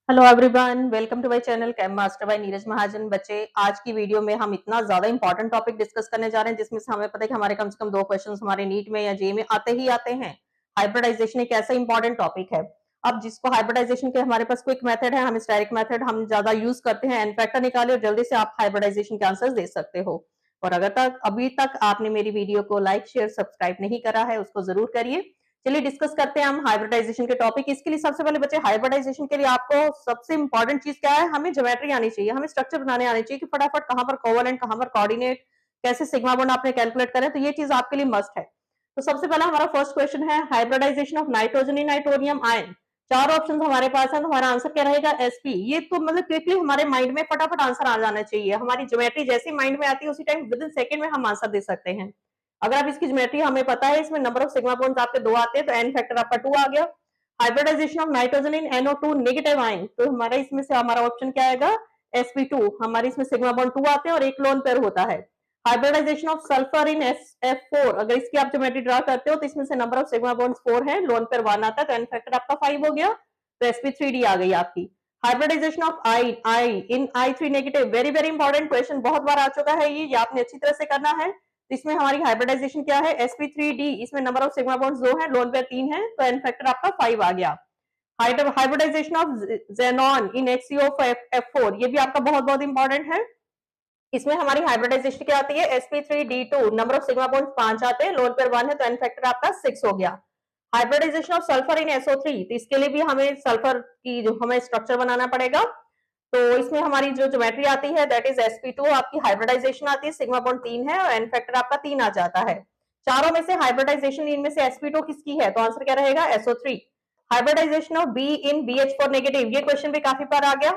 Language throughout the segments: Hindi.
Hello everyone, welcome to my channel chem master by Neeraj Mahajan. बच्चे, आज की वीडियो में हम इतना ज्यादा इंपॉर्टेंट टॉपिक डिस्कस करने जा रहे हैं जिसमें से हमें पता है कि हमारे कम से कम 2 क्वेश्चंस हमारे नीट में या जे में आते ही आते हैं। हाइब्रिडाइजेशन एक ऐसा इंपॉर्टेंट टॉपिक है। अब जिसको हाइब्रिडाइजेशन के हमारे पास क्विक मेथड है, हम डायरेक्ट मेथड हम ज्यादा यूज करते हैं। एन फैक्टर निकाले और जल्दी से आप हाइब्रिडाइजेशन के आंसर दे सकते हो। और अगर तक अभी तक आपने मेरी वीडियो को लाइक शेयर सब्सक्राइब नहीं करा है, उसको जरूर करिए। चलिए डिस्कस करते हैं हम हाइब्रिडाइजेशन के टॉपिक। इसके लिए सबसे पहले बच्चे, हाइब्रिडाइजेशन के लिए आपको सबसे इंपॉर्टेंट चीज क्या है? हमें ज्योमेट्री आनी चाहिए, हमें स्ट्रक्चर बनाने आनी चाहिए कि फटाफट कहां पर कोवेलेंट, कहां पर कोऑर्डिनेट, कैसे सिग्मा बॉन्ड आपने कैलकुलेट करें। तो ये चीज आपके लिए मस्ट है। तो सबसे पहला हमारा फर्स्ट क्वेश्चन है hybridisation of nitrogen in nitronium ion. चार ऑप्शन हमारे पास है, तो हमारा आंसर क्या रहेगा? एसपी। ये तो मतलब क्विकली हमारे माइंड में फटाफट आंसर आ जाना चाहिए। हमारी ज्योमेट्री जैसी माइंड में आती है उसी टाइम विद इन सेकंड में हम आंसर दे सकते हैं। अगर आप इसकी ज्योमेट्री हमें पता है, इसमें नंबर ऑफ सिग्मा बॉन्ड्स आपके 2 आते हैं, तो एन फैक्टर आपका 2 आ गया। Hybridisation of nitrogen in NO2 negative ion, तो हमारा इसमें से हमारा ऑप्शन क्या आएगा? sp2। हमारे इसमें सिग्मा बॉन्ड 2 आते हैं और एक लोन पेयर होता है। Hybridisation of sulphur in SF4, अगर इसकी आप ज्योमेट्री ड्रा करते हो तो इसमें से नंबर ऑफ सिग्मा बॉन्ड्स 4 है, लोन पेयर 1 आता है, तो एन फैक्टर आपका 5 हो गया। तो sp3d आ गई आपकी। Hybridisation of I in I3 negative, very very important question, बहुत बार आ चुका है ये आपने अच्छी तरह से करना है। इसमें हमारी हाइब्रिडाइजेशन क्या है? sp3d। इसमें नंबर ऑफ सिग्मा बॉन्ड्स 2 है, लोन पेयर 3 है, तो एन फैक्टर आपका 5 आ गया। Hybridisation of xenon in HCO4, ये भी आपका बहुत बहुत इंपॉर्टेंट है। इसमें हमारी हाइब्रिडाइजेशन क्या आती है? sp3d2, number of sigma bonds 5 आते हैं, लोन पेयर 1 है, तो एन फैक्टर आपका 6 हो गया। Hybridisation of sulphur in SO3, तो इसके लिए भी हमें सल्फर की जो हमें स्ट्रक्चर बनाना पड़ेगा। तो इसमें हमारी जो ज्योमेट्री आती है दैट इज sp2, आपकी हाइब्रिडाइजेशन आती है, सिग्मा बॉन्ड 3 है और एन फैक्टर आपका 3 आ जाता है। चारों में से हाइब्रिडाइजेशन इनमें से sp2 किसकी है? तो आंसर क्या रहेगा? SO3। Hybridisation of B in BH4 negative, ये क्वेश्चन भी काफी बार आ गया।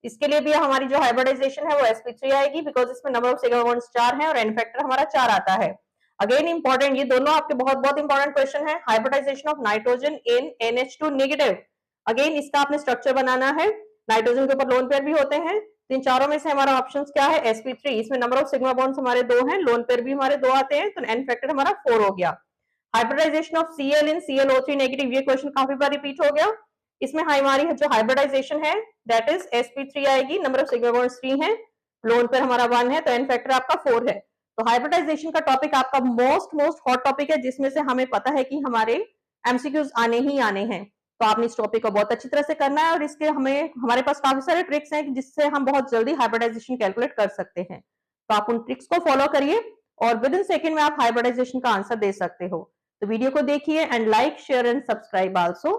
इसके लिए भी हमारी जो हाइब्रिडाइजेशन है वो sp3 आएगी, बिकॉज इसमें नंबर ऑफ सिग्मा बॉन्ड्स 4 है और एन फैक्टर हमारा 4 आता है। अगेन इंपॉर्टेंट, ये दोनों आपके बहुत बहुत इंपॉर्टेंट क्वेश्चन है। Hybridisation of nitrogen in NH2 negative, again इसका आपने स्ट्रक्चर बनाना है। नाइट्रोजन के ऊपर लोन पेयर भी होते हैं। इन चारों में से हमारा ऑप्शन क्या है? sp3। इसमें नंबर ऑफ सिग्मा बॉन्ड्स हमारे 2 हैं, लोन पेयर भी हमारे 2 आते हैं, तो एन फैक्टर हमारा 4 हो गया। Hybridisation of Cl in ClO3 negative, ये क्वेश्चन काफी बार रिपीट हो गया। इसमें हमारी जो हाइब्रिडाइजेशन है दैट इज sp3 आएगी, नंबर ऑफ सिग्मा बॉन्ड्स 3 है, लोन पेयर हमारा 1 है, तो एन फैक्टर आपका 4 है। तो हाइब्रिडाइजेशन का टॉपिक आपका मोस्ट मोस्ट हॉट टॉपिक है, जिसमें से हमें पता है कि हमारे एमसीक्यूज आने ही आने हैं। तो आपने इस टॉपिक को बहुत अच्छी तरह से करना है और इसके हमें हमारे पास काफी सारे ट्रिक्स हैं जिससे हम बहुत जल्दी हाइब्रिडाइजेशन कैलकुलेट कर सकते हैं। तो आप उन ट्रिक्स को फॉलो करिए और विद इन सेकंड में आप हाइब्रिडाइजेशन का आंसर दे सकते हो। तो वीडियो को देखिए and like share and subscribe also.